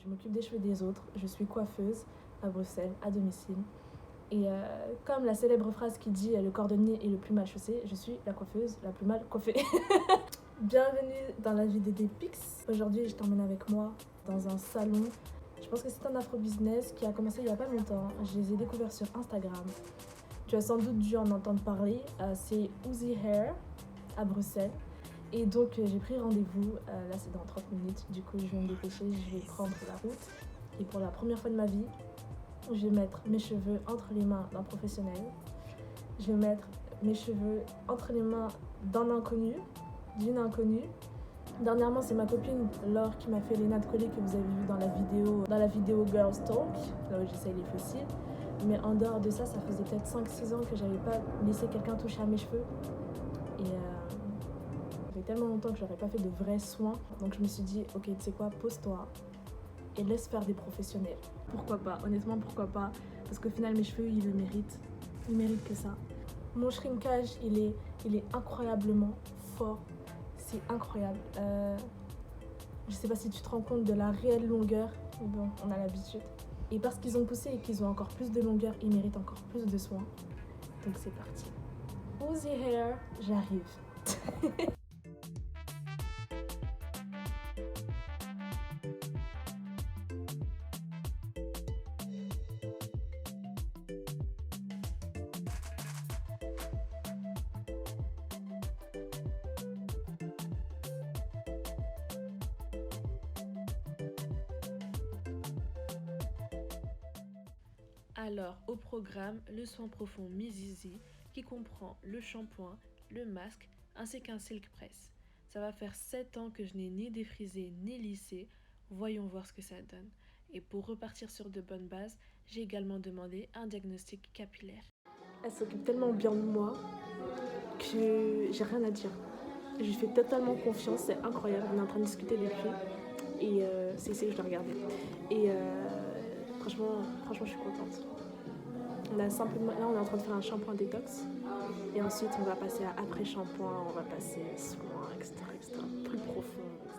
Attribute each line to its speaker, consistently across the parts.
Speaker 1: je m'occupe des cheveux des autres. Je suis coiffeuse à Bruxelles, à domicile. Et comme la célèbre phrase qui dit le cordonnier est le plus mal chaussé, je suis la coiffeuse la plus mal coiffée. Bienvenue dans la vie des Pix. Aujourd'hui, je t'emmène avec moi dans un salon. Je pense que c'est un afro-business qui a commencé il n'y a pas longtemps. Je les ai découverts sur Instagram. Tu as sans doute dû en entendre parler. C'est Uzi Hair à Bruxelles. Et donc, j'ai pris rendez-vous. Là, c'est dans 30 minutes. Du coup, je vais me dépêcher. Je vais prendre la route. Et pour la première fois de ma vie, je vais mettre mes cheveux entre les mains d'un professionnel. Je vais mettre mes cheveux entre les mains d'un inconnu, d'une inconnue. Dernièrement, c'est ma copine Laure qui m'a fait les nattes collées que vous avez vues dans la vidéo Girls Talk, là où j'essaye les fossiles. Mais en dehors de ça, ça faisait peut-être 5-6 ans que j'avais pas laissé quelqu'un toucher à mes cheveux. Et ça fait tellement longtemps que j'aurais pas fait de vrais soins. Donc je me suis dit, ok, tu sais quoi, pose-toi et laisse faire des professionnels. Pourquoi pas, honnêtement, pourquoi pas. Parce qu'au final, mes cheveux, ils le méritent. Ils méritent que ça. Mon shrinkage, il est incroyablement fort. C'est incroyable. Je sais pas si tu te rends compte de la réelle longueur. Mais bon, on a l'habitude. Et parce qu'ils ont poussé et qu'ils ont encore plus de longueur, ils méritent encore plus de soins. Donc c'est parti. Uzi Hair, j'arrive. Alors, au programme, le soin profond Mizizi qui comprend le shampoing, le masque ainsi qu'un silk press. Ça va faire 7 ans que je n'ai ni défrisé ni lissé. Voyons voir ce que ça donne. Et pour repartir sur de bonnes bases, j'ai également demandé un diagnostic capillaire. Elle s'occupe tellement bien de moi que j'ai rien à dire. Je lui fais totalement confiance, c'est incroyable. On est en train de discuter depuis et c'est ici que je dois regarder. Et franchement, je suis contente. Là, on est en train de faire un shampoing détox. Et ensuite, on va passer à après-shampoing, on va passer soin, etc., etc. Plus profond, etc.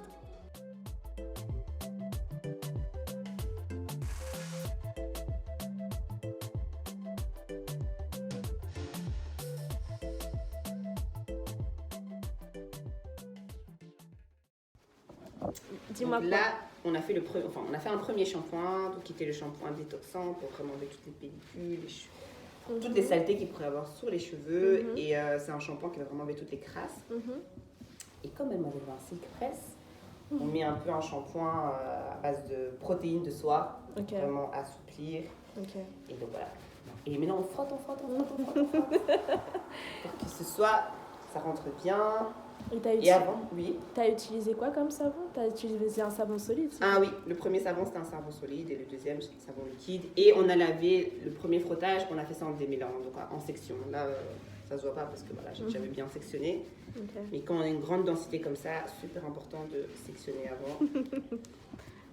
Speaker 1: Dis-moi
Speaker 2: Donc
Speaker 1: quoi.
Speaker 2: là, on a fait un premier shampoing, donc qui était le shampoing détoxant pour vraiment enlever toutes les pellicules, toutes les saletés qu'il pourrait avoir sur les cheveux. Et c'est un shampoing qui va vraiment enlever toutes les crasses. Et comme elle m'avait fait un silk press, on met un peu un shampoing à base de protéines de soie, pour vraiment assouplir. Et donc voilà. Et maintenant on frotte. Pour que ça rentre bien. Et avant, oui.
Speaker 1: T'as utilisé quoi comme savon? T'as utilisé un savon solide?
Speaker 2: Ah oui, le premier savon c'était un savon solide et le deuxième c'était un savon liquide. Et on a lavé le premier frottage, on a fait ça en démêlant, donc en section. Là, ça se voit pas parce que voilà, j'avais bien sectionné. Mais quand on a une grande densité comme ça, super important de sectionner avant.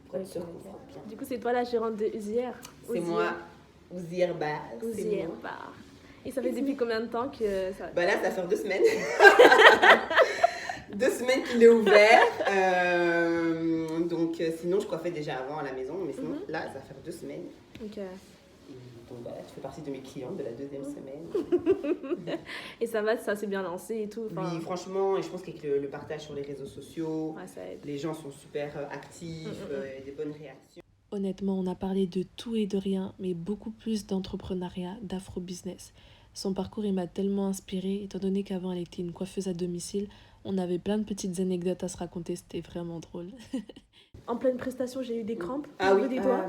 Speaker 2: Pour être sûr qu'on frotte bien.
Speaker 1: Du coup, c'est toi la gérante de Uzi Hair?
Speaker 2: C'est moi, Uzi Hair Bar.
Speaker 1: Uzi Hair Bar. Et ça fait depuis combien de temps que ça...
Speaker 2: Bah là, ça fait 2 semaines. 2 semaines qu'il est ouvert. Donc sinon, je coiffais déjà avant à la maison. Mais sinon, là, ça va faire 2 semaines.
Speaker 1: Ok.
Speaker 2: Donc voilà, tu fais partie de mes clients de la 2e semaine.
Speaker 1: Et ça va, ça s'est bien lancé et tout.
Speaker 2: Oui, franchement, et je pense qu'avec le partage sur les réseaux sociaux,
Speaker 1: ça aide.
Speaker 2: Les gens sont super actifs, et des bonnes réactions.
Speaker 1: Honnêtement, on a parlé de tout et de rien, mais beaucoup plus d'entrepreneuriat, d'afro-business. Son parcours, il m'a tellement inspirée, étant donné qu'avant, elle était une coiffeuse à domicile. On avait plein de petites anecdotes à se raconter, c'était vraiment drôle. En pleine prestation, j'ai eu des crampes au niveau des doigts.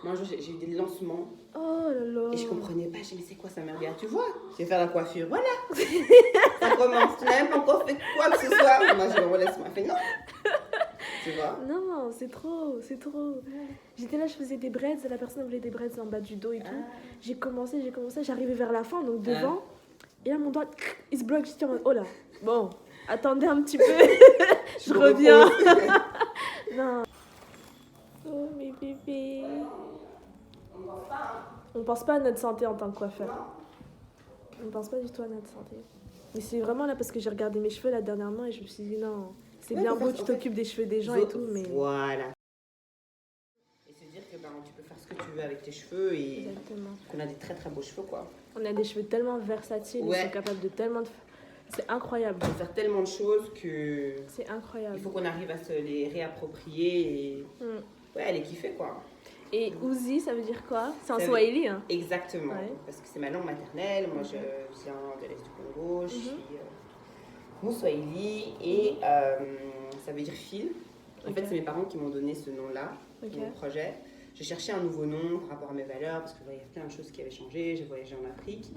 Speaker 2: Moi, j'ai eu des lancements.
Speaker 1: Oh là là.
Speaker 2: Et je comprenais pas, j'ai dit mais c'est quoi ça merde? Tu vois, je vais faire la coiffure, voilà. Ça commence, tu n'as même pas encore fait quoi que ce soit. Moi, je me laisse-moi, fait non. Tu vois?
Speaker 1: Non, c'est trop. J'étais là, je faisais des braids, la personne voulait des braids en bas du dos et tout. J'ai commencé, j'arrivais vers la fin, donc devant. Et là, mon doigt, il se bloque, j'étais en mode, oh là, bon, attendez un petit peu, je reviens. Non. Oh, mes bébés. On pense pas à notre santé en tant que coiffeur. On pense pas du tout à notre santé. Mais c'est vraiment là parce que j'ai regardé mes cheveux là dernièrement et je me suis dit non, c'est bien beau, tu t'occupes des cheveux des gens et tout, mais...
Speaker 2: Voilà. ben, tu peux faire ce que tu veux avec tes cheveux et
Speaker 1: Exactement.
Speaker 2: qu'on a des très très beaux cheveux quoi.
Speaker 1: On a des cheveux tellement versatiles, ils sont capables de tellement de... C'est incroyable.
Speaker 2: On peut faire tellement de choses que...
Speaker 1: C'est incroyable.
Speaker 2: Il faut qu'on arrive à se les réapproprier et... Ouais, les kiffer quoi.
Speaker 1: Et Ouzi, ça veut dire quoi? C'est en Swahili, hein?
Speaker 2: Exactement, parce que c'est ma langue maternelle. Moi, je viens de l'Est du Congo, je suis Mouswahili et ça veut dire fil. En fait, c'est mes parents qui m'ont donné ce nom-là pour mon projet. J'ai cherché un nouveau nom par rapport à mes valeurs parce qu'il y a plein de choses qui avaient changé. J'ai voyagé en Afrique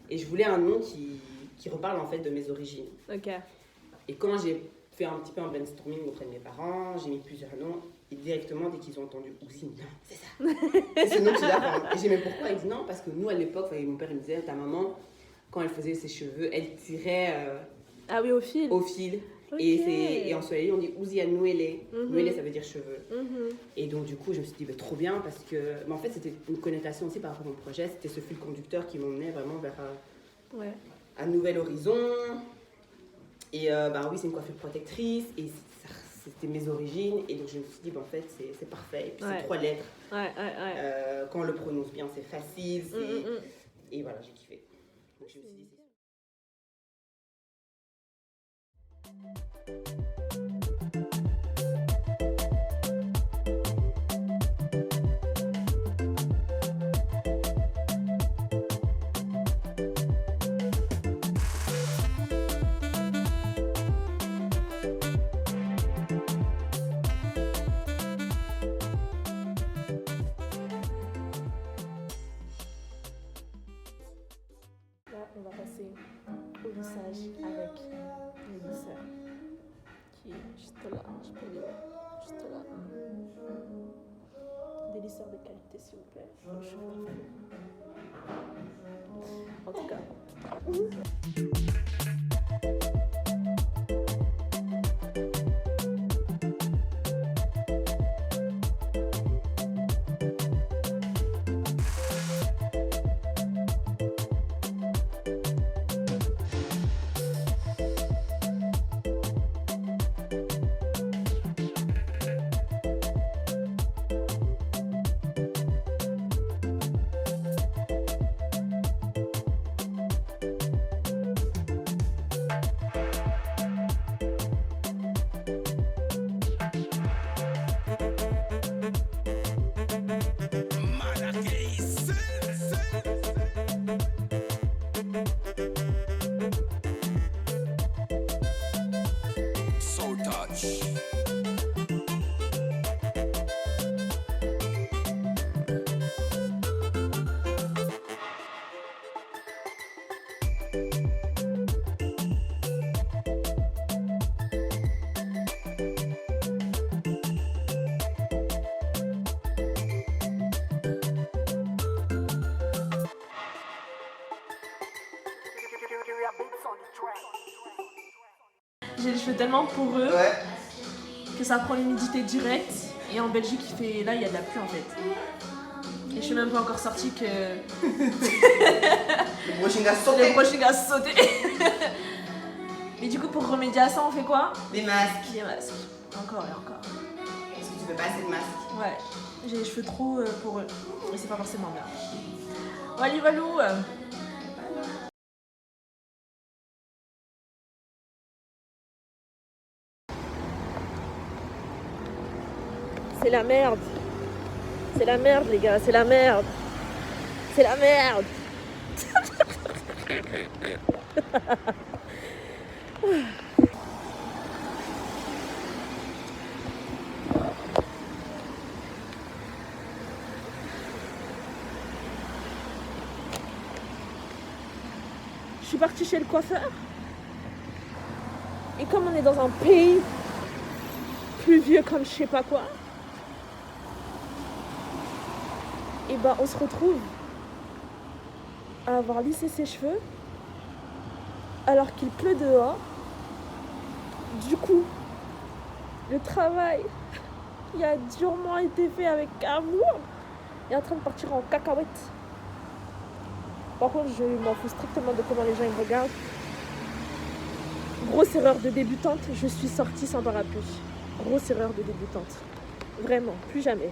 Speaker 2: et je voulais un nom qui reparle en fait de mes origines. Et quand j'ai fait un petit peu un brainstorming auprès de mes parents, j'ai mis plusieurs noms. Et directement, dès qu'ils ont entendu Ouzi, non, c'est ça. C'est ce nom que tu dois prendre. Et j'ai dit, mais pourquoi? Ils disent non, parce que nous, à l'époque, mon père il me disait, ta maman, quand elle faisait ses cheveux, elle tirait
Speaker 1: ah oui, au fil.
Speaker 2: Au fil. Et en Swahili, on dit Ouzi à Nouele. Nouele, ça veut dire cheveux. Et donc, du coup, je me suis dit, bah, trop bien, parce que, en fait, c'était une connotation aussi par rapport à mon projet. C'était ce fil conducteur qui m'emmenait vraiment vers un nouvel horizon. Et bah oui, c'est une coiffure protectrice. Et c'était mes origines. Et donc, je me suis dit, bah, en fait, c'est parfait. Et puis, c'est 3 lettres. Quand on le prononce bien, c'est facile. Et voilà, j'ai kiffé. Donc, je me suis dit, c'est
Speaker 1: on va passer au lissage avec le lisseur qui est juste là, je peux le dire, juste là. Des lisseurs de qualité s'il vous plaît, en tout cas. J'ai les cheveux tellement poreux que ça prend l'humidité directe. Et en Belgique, là, il y a de la pluie en fait. Et je suis même pas encore sortie que...
Speaker 2: le brushing a sauté.
Speaker 1: Le brushing a sauté. Mais du coup, pour remédier à ça, on fait quoi?
Speaker 2: Les masques.
Speaker 1: Les masques. Encore et encore.
Speaker 2: Parce que tu fais pas assez de masques.
Speaker 1: Ouais. J'ai les cheveux trop poreux. Et c'est pas forcément bien. Walou walou. C'est la merde. C'est la merde, les gars. C'est la merde. C'est la merde. Je suis partie chez le coiffeur. Et comme on est dans un pays pluvieux comme je sais pas quoi, et ben on se retrouve à avoir lissé ses cheveux alors qu'il pleut dehors. Du coup, le travail qui a durement été fait avec amour est en train de partir en cacahuète. Par contre, je m'en fous strictement de comment les gens ils me regardent. Grosse erreur de débutante, je suis sortie sans parapluie. Grosse erreur de débutante. Vraiment, plus jamais.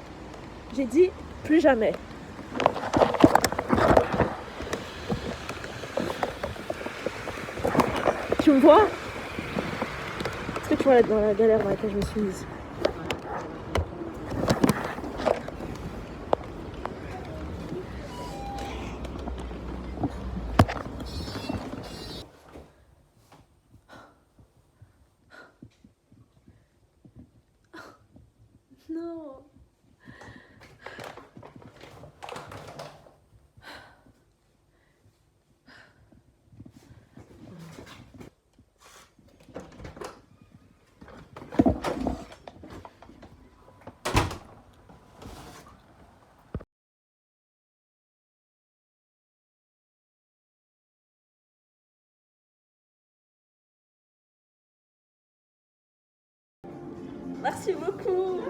Speaker 1: J'ai dit plus jamais. Tu me vois? Est-ce que tu vois dans la galère dans laquelle je me suis mise? Non. Merci beaucoup.